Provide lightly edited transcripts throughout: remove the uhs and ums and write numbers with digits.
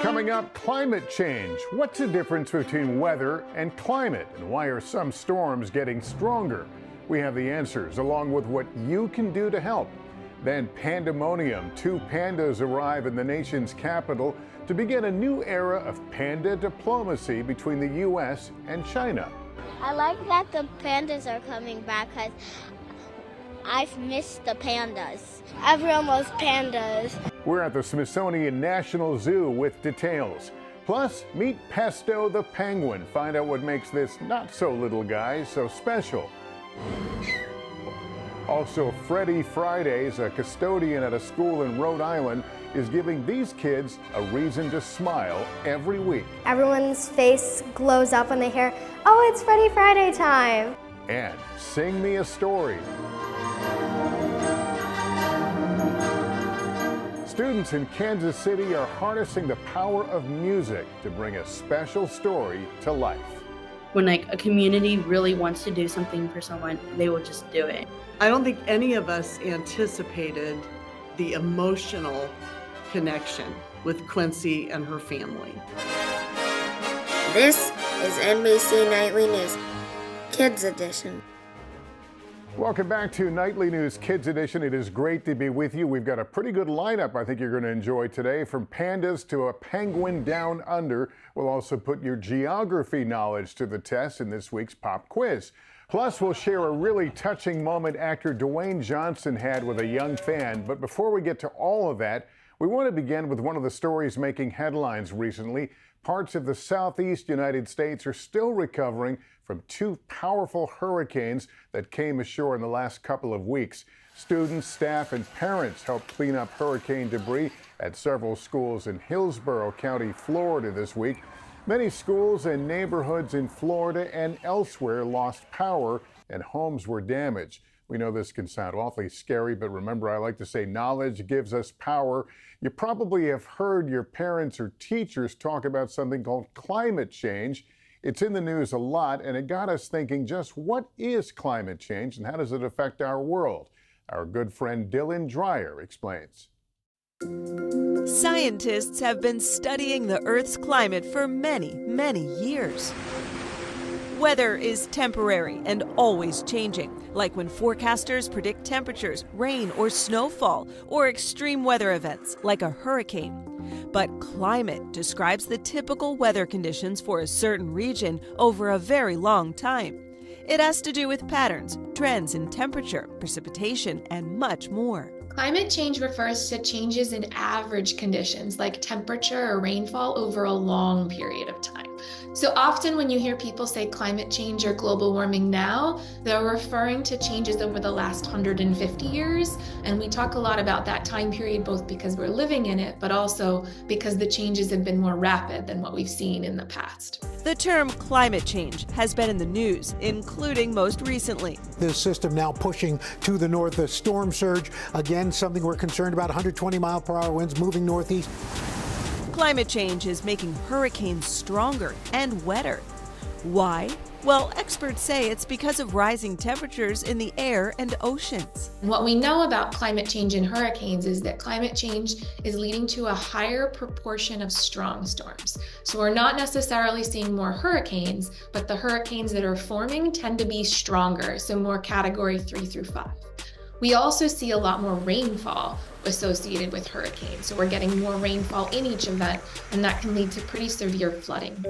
Coming up, climate change. What's the difference between weather and climate? And why are some storms getting stronger? We have the answers, along with what you can do to help. Then Pandemonium. 2 pandas arrive in the nation's capital to begin a new era of panda diplomacy between the U.S. and China. I like that the pandas are coming back because I've missed the pandas. Everyone loves pandas. We're at the Smithsonian National Zoo with details. Plus, meet Pesto the penguin. Find out what makes this not-so-little guy so special. Also, Freddie Fridays, a custodian at a school in Rhode Island, is giving these kids a reason to smile every week. Everyone's face glows up when they hear, "Oh, it's Freddie Friday time." And sing me a story. Students in Kansas City are harnessing the power of music to bring a special story to life. When a community really wants to do something for someone, they will just do it. I don't think any of us anticipated the emotional connection with Quincy and her family. This is NBC Nightly News, Kids Edition. Welcome back to Nightly News Kids Edition. It is great to be with you. We've got a pretty good lineup I think you're going to enjoy today, from pandas to a penguin down under. We'll also put your geography knowledge to the test in this week's pop quiz. Plus, we'll share a really touching moment actor Dwayne Johnson had with a young fan. But before we get to all of that, we want to begin with one of the stories making headlines recently. Parts of the southeast United States are still recovering from 2 powerful hurricanes that came ashore in the last couple of weeks. Students, staff, and parents helped clean up hurricane debris at several schools in Hillsborough County, Florida this week. Many schools and neighborhoods in Florida and elsewhere lost power and homes were damaged. We know this can sound awfully scary, but remember, I like to say knowledge gives us power. You probably have heard your parents or teachers talk about something called climate change. It's in the news a lot, and it got us thinking, just what is climate change and how does it affect our world? Our good friend Dylan Dreyer explains. Scientists have been studying the Earth's climate for many, many years. Weather is temporary and always changing, like when forecasters predict temperatures, rain or snowfall, or extreme weather events like a hurricane. But climate describes the typical weather conditions for a certain region over a very long time. It has to do with patterns, trends in temperature, precipitation, and much more. Climate change refers to changes in average conditions like temperature or rainfall over a long period of time. So often when you hear people say climate change or global warming now, they're referring to changes over the last 150 years. And we talk a lot about that time period, both because we're living in it, but also because the changes have been more rapid than what we've seen in the past. The term climate change has been in the news, including most recently. This system now pushing to the north, a storm surge. Again, something we're concerned about, 120-mile-per-hour winds moving northeast. Climate change is making hurricanes stronger and wetter. Why? Well, experts say it's because of rising temperatures in the air and oceans. What we know about climate change in hurricanes is that climate change is leading to a higher proportion of strong storms. So we're not necessarily seeing more hurricanes, but the hurricanes that are forming tend to be stronger, so more category 3 through 5. We also see a lot more rainfall associated with hurricanes. So we're getting more rainfall in each event, and that can lead to pretty severe flooding.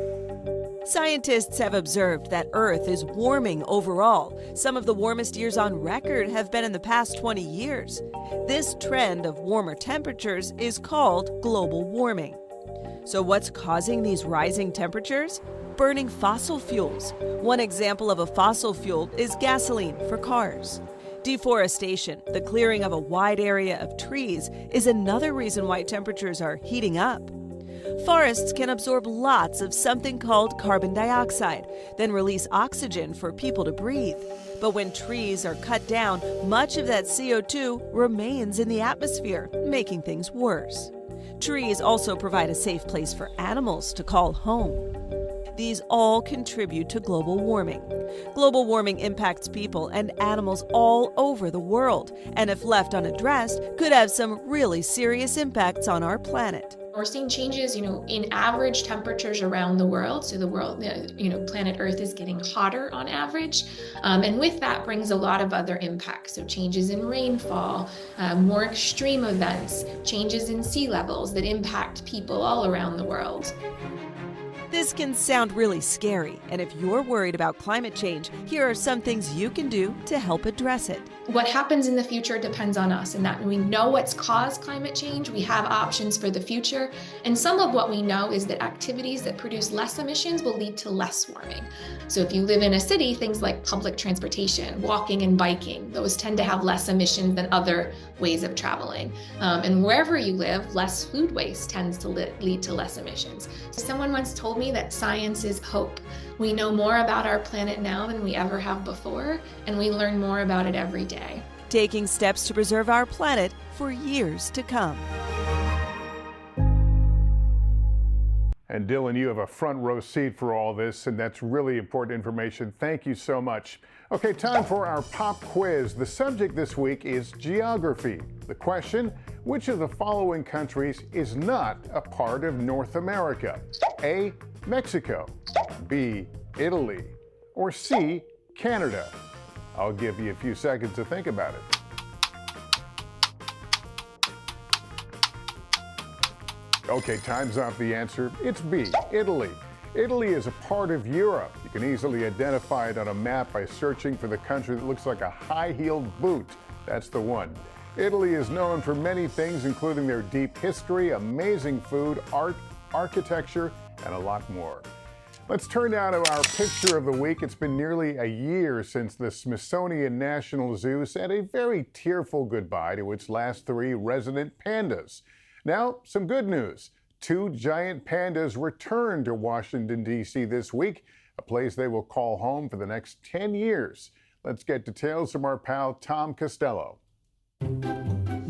Scientists have observed that Earth is warming overall. Some of the warmest years on record have been in the past 20 years. This trend of warmer temperatures is called global warming. So what's causing these rising temperatures? Burning fossil fuels. One example of a fossil fuel is gasoline for cars. Deforestation, the clearing of a wide area of trees, is another reason why temperatures are heating up. Forests can absorb lots of something called carbon dioxide, then release oxygen for people to breathe. But when trees are cut down, much of that CO2 remains in the atmosphere, making things worse. Trees also provide a safe place for animals to call home. These all contribute to global warming. Global warming impacts people and animals all over the world, and if left unaddressed, could have some really serious impacts on our planet. We're seeing changes, in average temperatures around the world. So the world, planet Earth is getting hotter on average. And with that brings a lot of other impacts. So changes in rainfall, more extreme events, changes in sea levels that impact people all around the world. This can sound really scary, and if you're worried about climate change, here are some things you can do to help address it. What happens in the future depends on us, and that we know what's caused climate change, we have options for the future, and some of what we know is that activities that produce less emissions will lead to less warming. So if you live in a city, things like public transportation, walking and biking, those tend to have less emissions than other ways of traveling. And wherever you live, less food waste tends to lead to less emissions. Someone once told me that science is hope. We know more about our planet now than we ever have before, and we learn more about it every day. Taking steps to preserve our planet for years to come. And Dylan, you have a front row seat for all this, and that's really important information. Thank you so much. Okay, time for our pop quiz. The subject this week is geography. The question, which of the following countries is not a part of North America? A, Mexico, B, Italy, or C, Canada? I'll give you a few seconds to think about it. Okay, time's up. The answer, it's B, Italy. Italy is a part of Europe. You can easily identify it on a map by searching for the country that looks like a high-heeled boot. That's the one. Italy is known for many things, including their deep history, amazing food, art, architecture, and a lot more. Let's turn now to our picture of the week. It's been nearly a year since the Smithsonian National Zoo said a very tearful goodbye to its last 3 resident pandas. Now, some good news. 2 giant pandas returned to Washington, D.C. this week, a place they will call home for the next 10 years. Let's get details from our pal Tom Costello.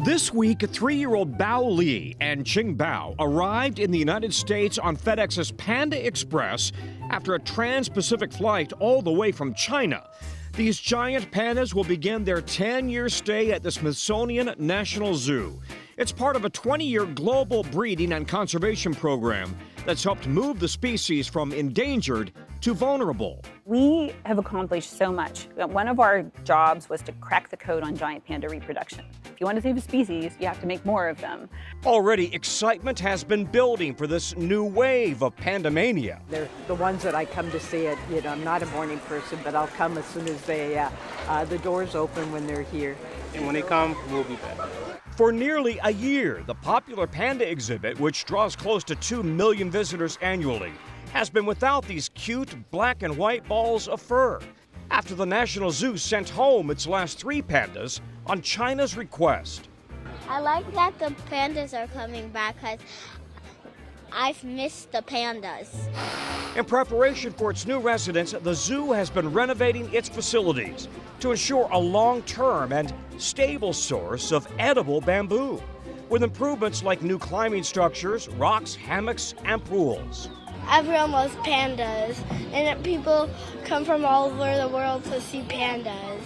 This week, 3-year-old Bao Li and Qing Bao arrived in the United States on FedEx's Panda Express after a trans-Pacific flight all the way from China. These giant pandas will begin their 10-year stay at the Smithsonian National Zoo. It's part of a 20-year global breeding and conservation program that's helped move the species from endangered to vulnerable. We have accomplished so much. One of our jobs was to crack the code on giant panda reproduction. If you want to save a species, you have to make more of them. Already, excitement has been building for this new wave of Pandemonium. They're the ones that I come to see it. I'm not a morning person, but I'll come as soon as the doors open when they're here. And when they come, we'll be back. For nearly a year, the popular panda exhibit, which draws close to 2 million visitors annually, has been without these cute black and white balls of fur. After the National Zoo sent home its last 3 pandas on China's request. I like that the pandas are coming back because I've missed the pandas. In preparation for its new residents, the zoo has been renovating its facilities to ensure a long-term and stable source of edible bamboo, with improvements like new climbing structures, rocks, hammocks, and pools. Everyone loves pandas, and people come from all over the world to see pandas.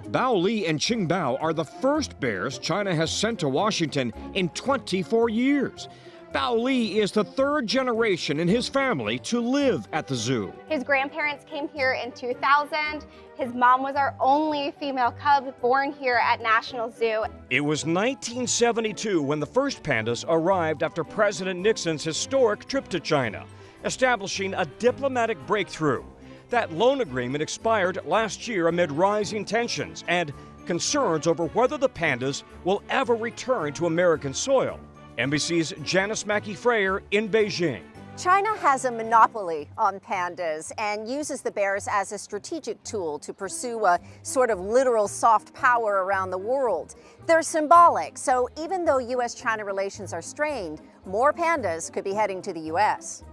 Bao Li and Qing Bao are the first bears China has sent to Washington in 24 years. Bao Li is the 3rd generation in his family to live at the zoo. His grandparents came here in 2000. His mom was our only female cub born here at National Zoo. It was 1972 when the first pandas arrived after President Nixon's historic trip to China, establishing a diplomatic breakthrough. That loan agreement expired last year amid rising tensions and concerns over whether the pandas will ever return to American soil. NBC's Janice Mackey-Freyer in Beijing. China has a monopoly on pandas and uses the bears as a strategic tool to pursue a sort of literal soft power around the world. They're symbolic, so even though U.S.-China relations are strained, more pandas could be heading to the U.S.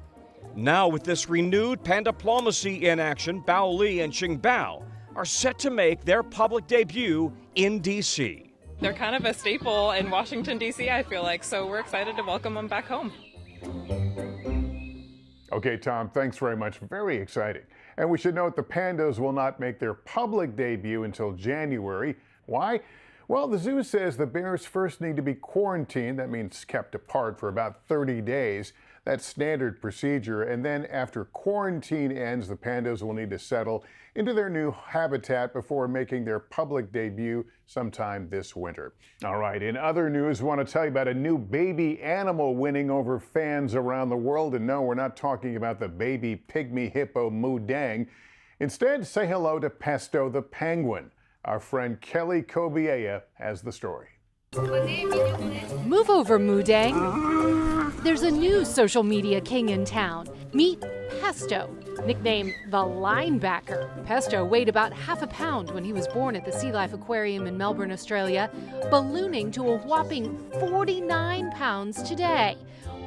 Now, with this renewed pandaplomacy in action, Bao Li and Qing Bao are set to make their public debut in D.C. They're kind of a staple in Washington, D.C., I feel like, so we're excited to welcome them back home. Okay, Tom, thanks very much. Very exciting. And we should note the pandas will not make their public debut until January. Why? Well, the zoo says the bears first need to be quarantined. That means kept apart for about 30 days. That's standard procedure. And then after quarantine ends, the pandas will need to settle into their new habitat before making their public debut sometime this winter. All right, in other news, I want to tell you about a new baby animal winning over fans around the world. And no, we're not talking about the baby pygmy hippo Moo Dang. Instead, say hello to Pesto the penguin. Our friend Kelly Kobiea has the story. Move over, Moo Dang. There's a new social media king in town. Meet Pesto, nicknamed the Linebacker. Pesto weighed about half a pound when he was born at the Sea Life Aquarium in Melbourne, Australia, ballooning to a whopping 49 pounds today,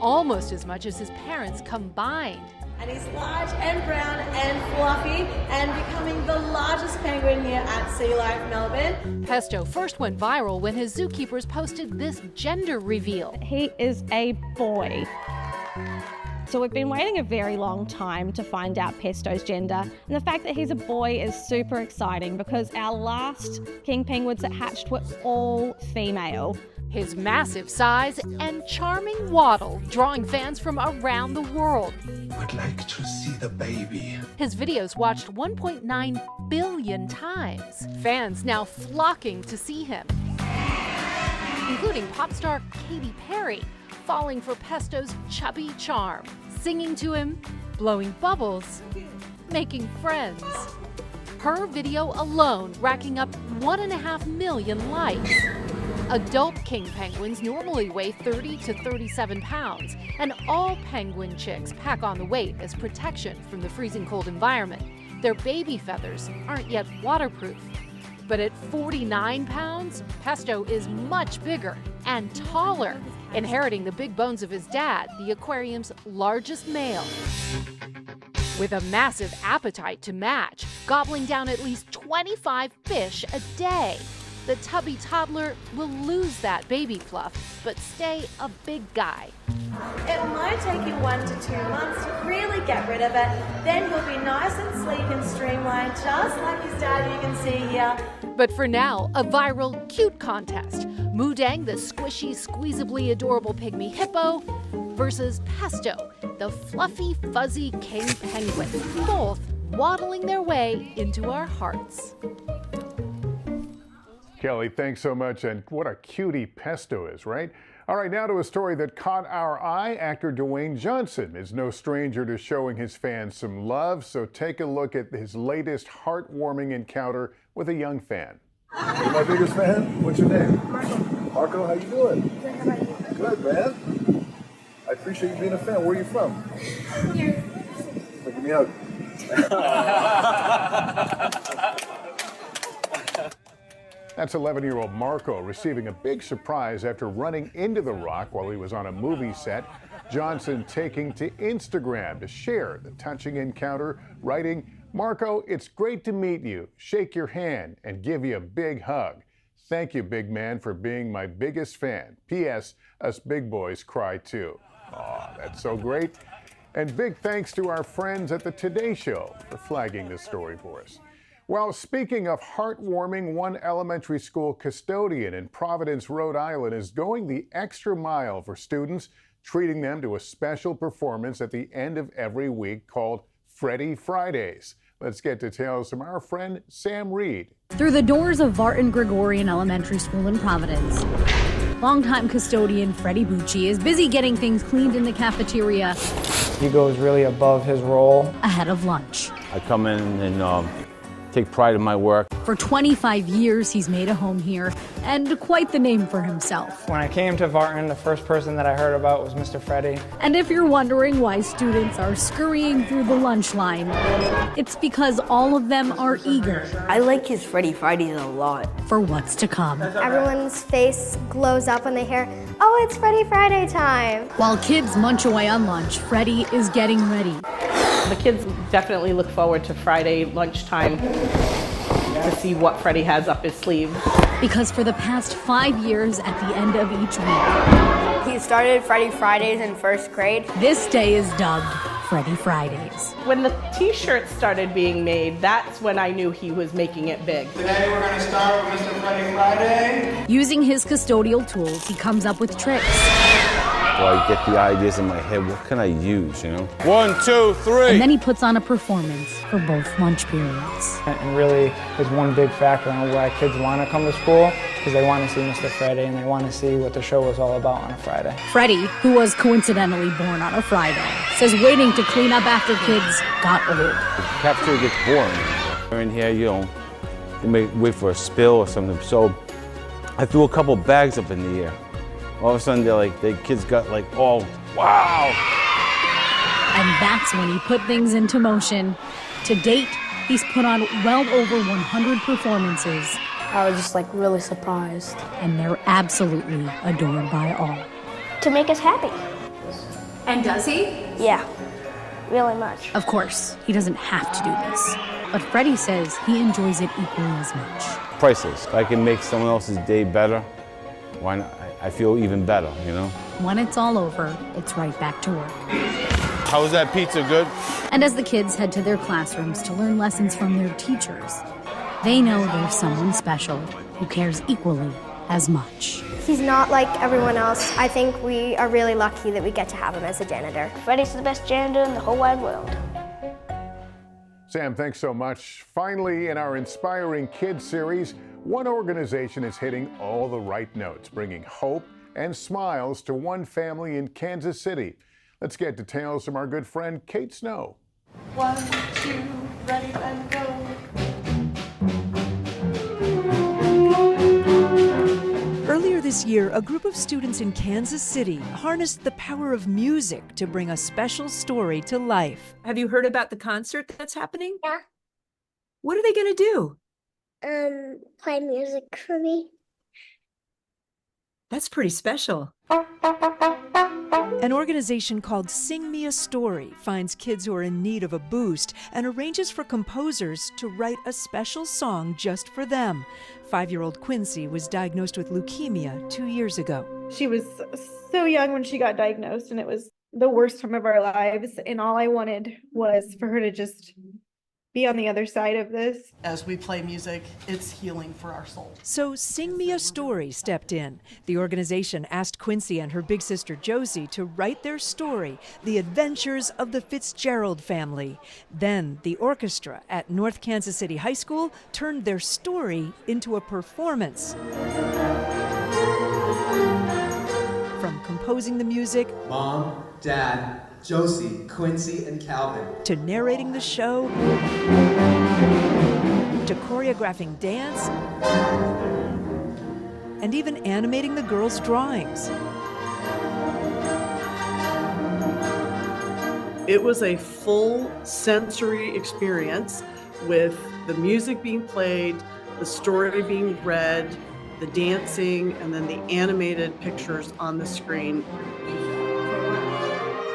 almost as much as his parents combined. And he's large and brown and fluffy and becoming the largest penguin here at Sea Life Melbourne. Pesto first went viral when his zookeepers posted this gender reveal. He is a boy. So we've been waiting a very long time to find out Pesto's gender, and the fact that he's a boy is super exciting because our last king penguins that hatched were all female. His massive size and charming waddle drawing fans from around the world. Would like to see the baby. His videos watched 1.9 billion times. Fans now flocking to see him, including pop star Katy Perry, falling for Pesto's chubby charm, singing to him, blowing bubbles, making friends. Her video alone racking up 1.5 million likes. Adult king penguins normally weigh 30 to 37 pounds, and all penguin chicks pack on the weight as protection from the freezing cold environment. Their baby feathers aren't yet waterproof. But at 49 pounds, Pesto is much bigger and taller, inheriting the big bones of his dad, the aquarium's largest male. With a massive appetite to match, gobbling down at least 25 fish a day. The tubby toddler will lose that baby fluff, but stay a big guy. It might take you 1 to 2 months to really get rid of it. Then he'll be nice and sleek and streamlined, just like his dad you can see here. But for now, a viral cute contest. Moo Dang, the squishy, squeezably adorable pygmy hippo, versus Pesto, the fluffy, fuzzy king penguin, both waddling their way into our hearts. Kelly, thanks so much. And what a cutie Pesto is, right? All right, now to a story that caught our eye. Actor Dwayne Johnson is no stranger to showing his fans some love. So take a look at his latest heartwarming encounter with a young fan. You're my biggest fan? What's your name? Marco. Marco, how you doing? Good, how about you? Good, man. I appreciate you being a fan. Where are you from? Here. Give me a hug. That's 11-year-old Marco receiving a big surprise after running into the rock while he was on a movie set. Johnson taking to Instagram to share the touching encounter, writing, "Marco, it's great to meet you, shake your hand, and give you a big hug. Thank you, big man, for being my biggest fan. P.S. Us big boys cry too." Aw, that's so great. And big thanks to our friends at the Today Show for flagging this story for us. Well, speaking of heartwarming, one elementary school custodian in Providence, Rhode Island is going the extra mile for students, treating them to a special performance at the end of every week called Freddie Fridays. Let's get details from our friend Sam Reed. Through the doors of Vartan Gregorian Elementary School in Providence, longtime custodian Freddie Bucci is busy getting things cleaned in the cafeteria. He goes really above his role. Ahead of lunch. I come in and take pride in my work. For 25 years, he's made a home here, and quite the name for himself. When I came to Vartan, the first person that I heard about was Mr. Freddie. And if you're wondering why students are scurrying through the lunch line, it's because all of them are eager. I like his Freddie Fridays a lot. For what's to come. Everyone's face glows up when they hear, "Oh, it's Freddie Friday time." While kids munch away on lunch, Freddie is getting ready. The kids definitely look forward to Friday lunchtime to see what Freddie has up his sleeve. Because for the past 5 years at the end of each week, He started Freddy Fridays in first grade. this day is dubbed Freddy Fridays. When the t-shirts started being made, that's when I knew he was making it big. Today we're going to start with Mr. Freddy Friday. Using his custodial tools, he comes up with tricks. Well, I get the ideas in my head. What can I use, you know? 1, 2, 3. And then he puts on a performance for both lunch periods. And really is one big factor on why kids want to come to school, because they want to see Mr. Freddy and they want to see what the show was all about on a Friday. Freddy, who was coincidentally born on a Friday, says waiting to clean up after kids got old. The cafeteria gets boring. We're in here, you know, you may wait for a spill or something. So I threw a couple bags up in the air. All of a sudden, the kids got like, oh, wow. And that's when he put things into motion. To date, he's put on well over 100 performances. I was just like really surprised. And they're absolutely adored by all. To make us happy. And does he? Yeah, really much. Of course, he doesn't have to do this. But Freddy says he enjoys it equally as much. Priceless. If I can make someone else's day better, why not? I feel even better, you know? When it's all over, it's right back to work. How was that pizza, good? And as the kids head to their classrooms to learn lessons from their teachers, they know there's someone special who cares equally as much. He's not like everyone else. I think we are really lucky that we get to have him as a janitor. Freddy's the best janitor in the whole wide world. Sam, thanks so much. Finally, in our Inspiring Kids series, one organization is hitting all the right notes, bringing hope and smiles to one family in Kansas City. Let's get details from our good friend Kate Snow. 1, 2, ready and go. Earlier this year, a group of students in Kansas City harnessed the power of music to bring a special story to life. Have you heard about the concert that's happening? Yeah. What are they going to do? Play music for me. That's pretty special. An organization called Sing Me a Story finds kids who are in need of a boost and arranges for composers to write a special song just for them. 5-year-old Quincy was diagnosed with leukemia 2 years ago. She was so young when she got diagnosed, and it was the worst time of our lives. And all I wanted was for her to just be on the other side of this. As we play music, it's healing for our soul. So Sing Me a Story stepped in. The organization asked Quincy and her big sister Josie to write their story, The Adventures of the Fitzgerald Family. Then the orchestra at North Kansas City High School turned their story into a performance. From composing the music, Mom, Dad, Josie, Quincy, and Calvin, to narrating the show, to choreographing dance, and even animating the girls' drawings. It was a full sensory experience with the music being played, the story being read, the dancing, and then the animated pictures on the screen.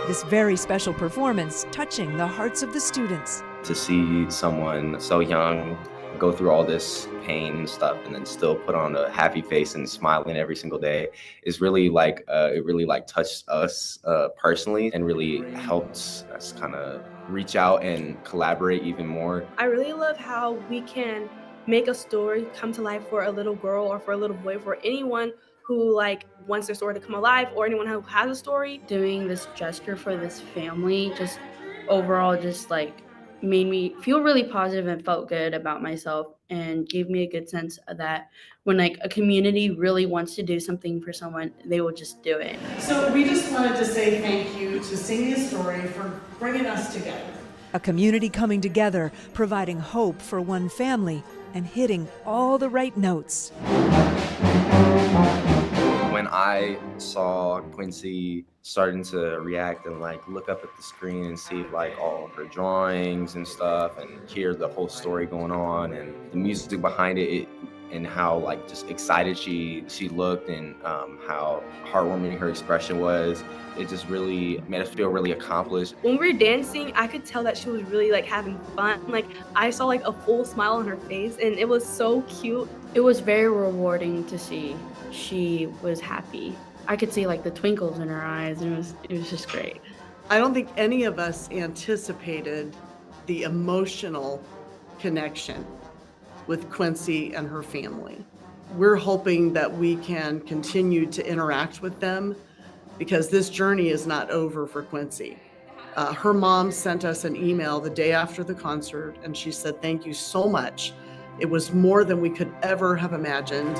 This very special performance touching the hearts of the students. To see someone so young go through all this pain and stuff and then still put on a happy face and smiling every single day is really like, it really like touched us personally and really helped us kind of reach out and collaborate even more. I really love how we can make a story come to life for a little girl or for a little boy, for anyone who like wants their story to come alive, or anyone who has a story. Doing this gesture for this family just overall just like made me feel really positive and felt good about myself, and gave me a good sense of that when like a community really wants to do something for someone, they will just do it. So we just wanted to say thank you to Sing Me a Story for bringing us together. A community coming together, providing hope for one family, and hitting all the right notes. When I saw Quincy starting to react and like look up at the screen and see like all of her drawings and stuff and hear the whole story going on and the music behind it, and how like just excited she looked, and how heartwarming her expression was, it just really made us feel really accomplished. When we were dancing, I could tell that she was really like having fun. Like I saw like a full smile on her face, and it was so cute It was very rewarding to see. She was happy. I could see like the twinkles in her eyes, and it was just great. I don't think any of us anticipated the emotional connection with Quincy and her family. We're hoping that we can continue to interact with them because this journey is not over for Quincy. Her mom sent us an email the day after the concert, and she said, "Thank you so much. It was more than we could ever have imagined."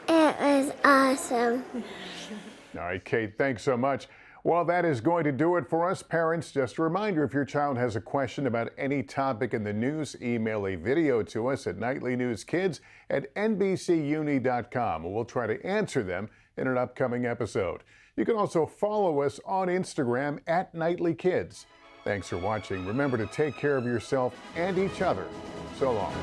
It was awesome. All right, Kate, thanks so much. Well, that is going to do it for us, parents. Just a reminder, if your child has a question about any topic in the news, email a video to us at nightlynewskids@nbcuni.com. We'll try to answer them in an upcoming episode. You can also follow us on Instagram @NightlyKids. Thanks for watching. Remember to take care of yourself and each other. So long.